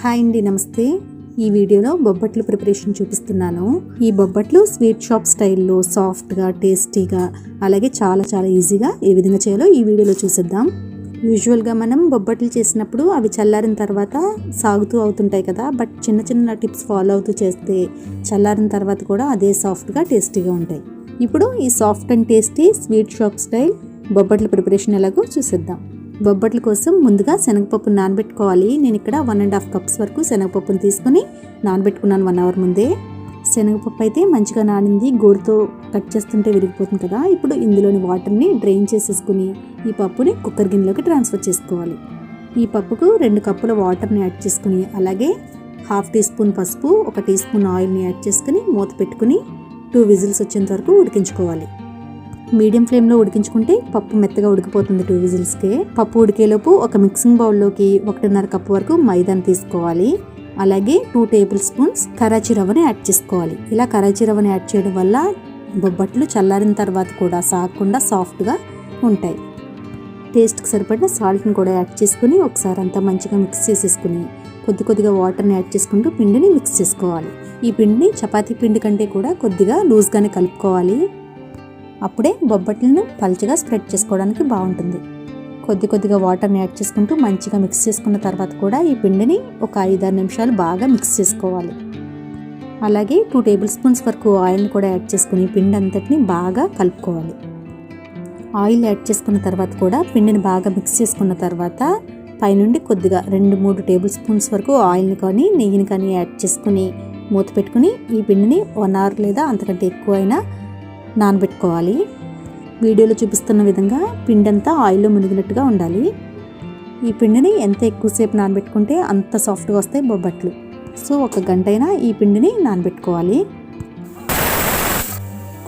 Hi అండి, నమస్తే. ఈ వీడియోలో బొబ్బట్లు ప్రిపరేషన్ చూపిస్తున్నాను. ఈ బొబ్బట్లు స్వీట్ షాప్ స్టైల్లో సాఫ్ట్గా, టేస్టీగా, అలాగే చాలా చాలా ఈజీగా ఏ విధంగా చేయాలో ఈ వీడియోలో చూసేద్దాం. యూజువల్గా మనం బొబ్బట్లు చేసినప్పుడు అవి చల్లారిన తర్వాత సాగుతూ అవుతుంటాయి కదా, బట్ చిన్న చిన్న టిప్స్ ఫాలో అవుతూ చేస్తే చల్లారిన తర్వాత కూడా అదే సాఫ్ట్గా, టేస్టీగా ఉంటాయి. ఇప్పుడు ఈ soft and tasty sweet shop style Bobbatla preparation ఎలాగో చూసేద్దాం. బొబ్బట్ల కోసం ముందుగా శనగపప్పును నానబెట్టుకోవాలి. నేను ఇక్కడ 1.5 కప్స్ వరకు శనగపప్పును తీసుకుని నానబెట్టుకున్నాను 1 అవర్ ముందే. శనగపప్పు అయితే మంచిగా నానింది, గోరుతో కట్ చేస్తుంటే విరిగిపోతుంది కదా. ఇప్పుడు ఇందులోని వాటర్ని డ్రైన్ చేసేసుకుని ఈ పప్పుని కుక్కర్ గిన్నెలోకి ట్రాన్స్ఫర్ చేసుకోవాలి. ఈ పప్పుకు 2 కప్పుల వాటర్ని యాడ్ చేసుకుని, అలాగే 1/2 టీ స్పూన్ పసుపు, 1 టీ స్పూన్ ఆయిల్ని యాడ్ చేసుకుని మూత పెట్టుకుని 2 విజిల్స్ వచ్చేంత వరకు ఉడికించుకోవాలి. మీడియం ఫ్లేమ్లో ఉడికించుకుంటే పప్పు మెత్తగా ఉడికిపోతుంది 2 విజిల్స్కే. పప్పు ఉడికేలోపు ఒక మిక్సింగ్ బౌల్లోకి 1.5 కప్పు వరకు మైదాని తీసుకోవాలి. అలాగే 2 టేబుల్ స్పూన్స్ కరాచీ రవ్వని యాడ్ చేసుకోవాలి. ఇలా కరాచీ రవ్వని యాడ్ చేయడం వల్ల బొబ్బట్లు చల్లారిన తర్వాత కూడా సాగకుండా సాఫ్ట్గా ఉంటాయి. టేస్ట్కి సరిపడిన సాల్ట్ని కూడా యాడ్ చేసుకుని ఒకసారి అంతా మంచిగా మిక్స్ చేసేసుకుని కొద్దిగా వాటర్ని యాడ్ చేసుకుంటూ పిండిని మిక్స్ చేసుకోవాలి. ఈ పిండిని చపాతీ పిండి కంటే కూడా కొద్దిగా లూజ్గానే కలుపుకోవాలి. అప్పుడే బొబ్బట్లను పల్చగా స్ప్రెడ్ చేసుకోవడానికి బాగుంటుంది. కొద్దిగా వాటర్ని యాడ్ చేసుకుంటూ మంచిగా మిక్స్ చేసుకున్న తర్వాత కూడా ఈ పిండిని ఒక 5-6 నిమిషాలు బాగా మిక్స్ చేసుకోవాలి. అలాగే 2 టేబుల్ స్పూన్స్ వరకు ఆయిల్ని కూడా యాడ్ చేసుకుని పిండి అంతటిని బాగా కలుపుకోవాలి. ఆయిల్ యాడ్ చేసుకున్న తర్వాత కూడా పిండిని బాగా మిక్స్ చేసుకున్న తర్వాత పైనుండి కొద్దిగా 2-3 టేబుల్ స్పూన్స్ వరకు ఆయిల్ని కానీ నెయ్యిని కానీ యాడ్ చేసుకుని మూత పెట్టుకుని ఈ పిండిని 1 అవర్ లేదా అంతకంటే ఎక్కువ అయినా నానబెట్టుకోవాలి. వీడియోలో చూపిస్తున్న విధంగా పిండి అంతా ఆయిల్లో మునిగినట్టుగా ఉండాలి. ఈ పిండిని ఎంత ఎక్కువసేపు నానబెట్టుకుంటే అంత సాఫ్ట్గా వస్తాయి బొబ్బట్లు. సో 1 గంట అయినా ఈ పిండిని నానబెట్టుకోవాలి.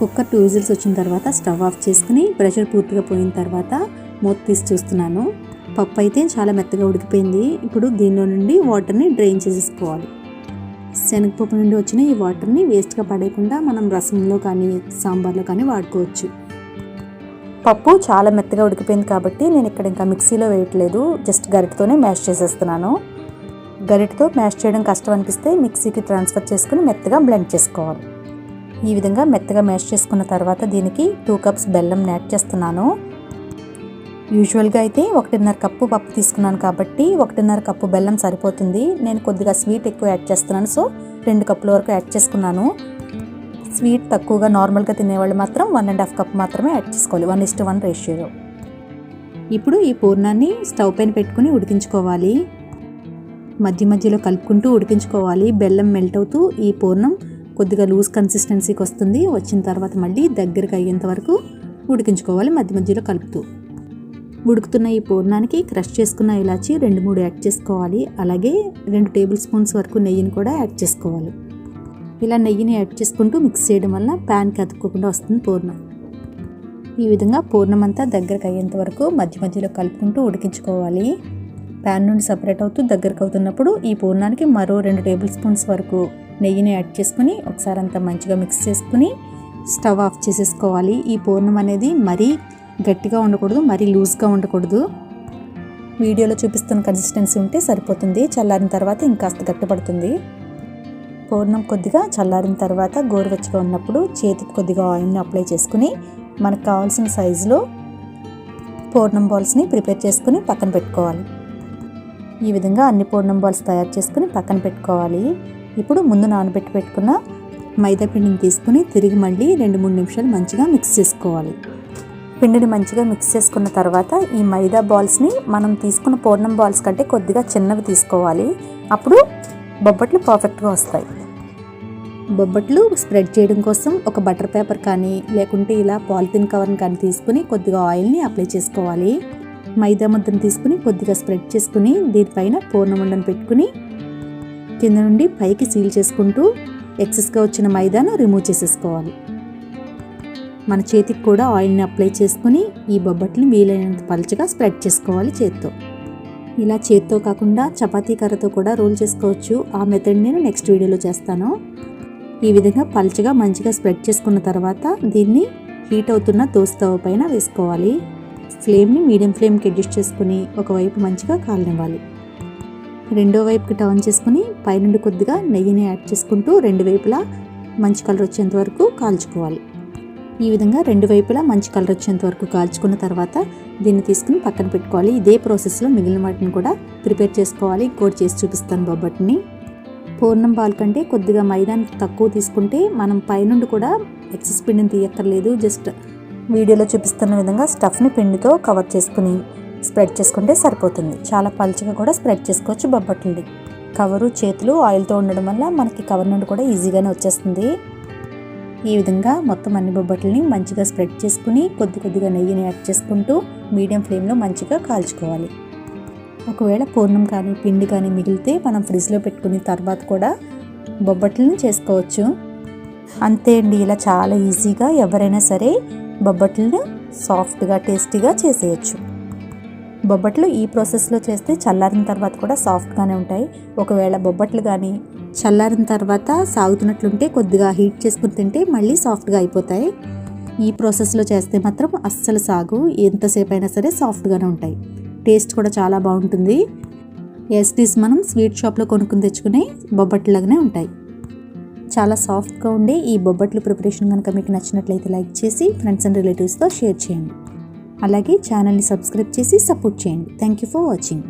కుక్కర్ 2 విజిల్స్ వచ్చిన తర్వాత స్టవ్ ఆఫ్ చేసుకుని ప్రెషర్ పూర్తిగా పోయిన తర్వాత మూత తీసి చూస్తున్నాను. పప్పు అయితే చాలా మెత్తగా ఉడికిపోయింది. ఇప్పుడు దీనిలో నుండి వాటర్ని డ్రైన్ చేసేసుకోవాలి. శనగపప్పు నుండి వచ్చిన ఈ వాటర్ని వేస్ట్గా పడేయకుండా మనం రసంలో కానీ సాంబార్లో కానీ వాడుకోవచ్చు. పప్పు చాలా మెత్తగా ఉడికిపోయింది కాబట్టి నేను ఇక్కడ ఇంకా మిక్సీలో వేయట్లేదు, జస్ట్ గరిటతోనే మ్యాష్ చేసేస్తున్నాను. గరిటతో మ్యాష్ చేయడం కష్టం అనిపిస్తే మిక్సీకి ట్రాన్స్ఫర్ చేసుకుని మెత్తగా బ్లెండ్ చేసుకోవాలి. ఈ విధంగా మెత్తగా మ్యాష్ చేసుకున్న తర్వాత దీనికి 2 కప్స్ బెల్లం యాడ్ చేస్తున్నాను. యూజువల్గా అయితే 1.5 కప్పు పప్పు తీసుకున్నాను కాబట్టి 1.5 కప్పు బెల్లం సరిపోతుంది. నేను కొద్దిగా స్వీట్ ఎక్కువ యాడ్ చేస్తున్నాను, సో 2 కప్పుల వరకు యాడ్ చేసుకున్నాను. స్వీట్ తక్కువగా నార్మల్గా తినేవాళ్ళు మాత్రం 1.5 కప్ మాత్రమే యాడ్ చేసుకోవాలి, 1:1 రేషియోలో. ఇప్పుడు ఈ పూర్ణాన్ని స్టవ్ పైన పెట్టుకుని ఉడికించుకోవాలి. మధ్యలో కలుపుకుంటూ ఉడికించుకోవాలి. బెల్లం మెల్ట్ అవుతూ ఈ పూర్ణం కొద్దిగా లూజ్ కన్సిస్టెన్సీకి వస్తుంది. వచ్చిన తర్వాత మళ్ళీ దగ్గరకు అయ్యేంత వరకు ఉడికించుకోవాలి, మధ్యలో కలుపుతూ. ఉడుకుతున్న ఈ పూర్ణానికి క్రష్ చేసుకున్న ఇలాచి 2-3 యాడ్ చేసుకోవాలి. అలాగే 2 టేబుల్ స్పూన్స్ వరకు నెయ్యిని కూడా యాడ్ చేసుకోవాలి. ఇలా నెయ్యిని యాడ్ చేసుకుంటూ మిక్స్ చేయడం వల్ల ప్యాన్కి అతుక్కోకుండా వస్తుంది పూర్ణం. ఈ విధంగా పూర్ణం అంతా దగ్గరకు అయ్యేంత వరకు మధ్యలో కలుపుకుంటూ ఉడికించుకోవాలి. ప్యాన్ నుండి సపరేట్ అవుతూ దగ్గరకు అవుతున్నప్పుడు ఈ పూర్ణానికి మరో 2 టేబుల్ స్పూన్స్ వరకు నెయ్యిని యాడ్ చేసుకుని ఒకసారి అంతా మంచిగా మిక్స్ చేసుకుని స్టవ్ ఆఫ్ చేసేసుకోవాలి. ఈ పూర్ణం అనేది మరీ గట్టిగా ఉండకూడదు, మరీ లూజ్గా ఉండకూడదు. వీడియోలో చూపిస్తున్న కన్సిస్టెన్సీ ఉంటే సరిపోతుంది. చల్లారిన తర్వాత ఇంకాస్త గట్టిపడుతుంది. పూర్ణం కొద్దిగా చల్లారిన తర్వాత గోరువెచ్చగా ఉన్నప్పుడు చేతికి కొద్దిగా ఆయిల్ని అప్లై చేసుకుని మనకు కావాల్సిన సైజులో పూర్ణం బాల్స్ని ప్రిపేర్ చేసుకుని పక్కన పెట్టుకోవాలి. ఈ విధంగా అన్ని పూర్ణం బాల్స్ తయారు చేసుకుని పక్కన పెట్టుకోవాలి. ఇప్పుడు ముందు నానబెట్టి పెట్టుకున్న మైదా పిండిని తీసుకుని తిరిగి మళ్ళీ 2-3 నిమిషాలు మంచిగా మిక్స్ చేసుకోవాలి. పిండిని మంచిగా మిక్స్ చేసుకున్న తర్వాత ఈ మైదా బాల్స్ని మనం తీసుకున్న పూర్ణం బాల్స్ కంటే కొద్దిగా చిన్నవి తీసుకోవాలి. అప్పుడు బొబ్బట్లు పర్ఫెక్ట్గా వస్తాయి. బొబ్బట్లు స్ప్రెడ్ చేయడం కోసం ఒక బటర్ పేపర్ కానీ లేకుంటే ఇలా పాలిథిన్ కవర్ని కానీ తీసుకుని కొద్దిగా ఆయిల్ని అప్లై చేసుకోవాలి. మైదా ముద్దను తీసుకుని కొద్దిగా స్ప్రెడ్ చేసుకుని దీనిపైన పూర్ణం ఉండను పెట్టుకుని కింద నుండి పైకి సీల్ చేసుకుంటూ ఎక్సెస్గా వచ్చిన మైదాను రిమూవ్ చేసేసుకోవాలి. మన చేతికి కూడా ఆయిల్ని అప్లై చేసుకుని ఈ బొబ్బట్ని వీలైనంత పలుచగా స్ప్రెడ్ చేసుకోవాలి చేత్తో. ఇలా చేత్తో కాకుండా చపాతీ కర్రతో కూడా రోల్ చేసుకోవచ్చు. ఆ మెథడ్ నేను నెక్స్ట్ వీడియోలో చేస్తాను. ఈ విధంగా పలుచగా మంచిగా స్ప్రెడ్ చేసుకున్న తర్వాత దీన్ని హీట్ అవుతున్న దోస తవ పైన వేసుకోవాలి. ఫ్లేమ్ని మీడియం ఫ్లేమ్కి అడ్జస్ట్ చేసుకుని ఒకవైపు మంచిగా కాలనివ్వాలి. రెండో వైపుకి టర్న్ చేసుకుని పైనుండి కొద్దిగా నెయ్యిని యాడ్ చేసుకుంటూ రెండు వైపులా మంచి కలర్ వచ్చేంత వరకు కాల్చుకోవాలి. ఈ విధంగా రెండు వైపులా మంచి కలర్ వచ్చేంత వరకు కాల్చుకున్న తర్వాత దీన్ని తీసుకుని పక్కన పెట్టుకోవాలి. ఇదే ప్రాసెస్లో మిగిలిన వాటిని కూడా ప్రిపేర్ చేసుకోవాలి. ఇంకోటి చేసి చూపిస్తాను బొబ్బట్ని. పూర్ణం పాలు కంటే కొద్దిగా మైదాని తక్కువ తీసుకుంటే మనం పైనుండి కూడా ఎక్సెస్ పిండిని తీయక్కర్లేదు. జస్ట్ వీడియోలో చూపిస్తున్న విధంగా స్టఫ్ని పిండితో కవర్ చేసుకుని స్ప్రెడ్ చేసుకుంటే సరిపోతుంది. చాలా పలుచగా కూడా స్ప్రెడ్ చేసుకోవచ్చు బొబ్బట్లని. కవరు చేతులు ఆయిల్తో ఉండడం వల్ల మనకి కవర్ నుండి కూడా ఈజీగానే వచ్చేస్తుంది. ఈ విధంగా మొత్తం అన్ని బొబ్బట్లని మంచిగా స్ప్రెడ్ చేసుకుని కొద్దిగా నెయ్యిని యాడ్ చేసుకుంటూ మీడియం ఫ్లేమ్లో మంచిగా కాల్చుకోవాలి. ఒకవేళ పూర్ణం కానీ పిండి కానీ మిగిలితే మనం ఫ్రిడ్జ్లో పెట్టుకుని తర్వాత కూడా బొబ్బట్లని చేసుకోవచ్చు. అంతే అండి, ఇలా చాలా ఈజీగా ఎవరైనా సరే బొబ్బట్లను సాఫ్ట్గా టేస్టీగా చేసేయచ్చు. బొబ్బట్లు ఈ ప్రాసెస్లో చేస్తే చల్లారిన తర్వాత కూడా సాఫ్ట్గానే ఉంటాయి. ఒకవేళ బొబ్బట్లు కానీ చల్లారిన తర్వాత సాగుతున్నట్లుంటే కొద్దిగా హీట్ చేసుకుని తింటే మళ్ళీ సాఫ్ట్గా అయిపోతాయి. ఈ ప్రాసెస్లో చేస్తే మాత్రం అస్సలు సాగు, ఎంతసేపు అయినా సరే సాఫ్ట్గానే ఉంటాయి. టేస్ట్ కూడా చాలా బాగుంటుంది. ఎస్టీస్ మనం స్వీట్ షాప్లో కొనుక్కుని తెచ్చుకునే బొబ్బట్లాగానే ఉంటాయి. చాలా సాఫ్ట్గా ఉండే ఈ బొబ్బట్లు ప్రిపరేషన్ కనుక మీకు నచ్చినట్లయితే లైక్ చేసి ఫ్రెండ్స్ అండ్ రిలేటివ్స్తో షేర్ చేయండి. అలాగే ఛానల్ని సబ్స్క్రైబ్ చేసి సపోర్ట్ చేయండి. Thank you for watching.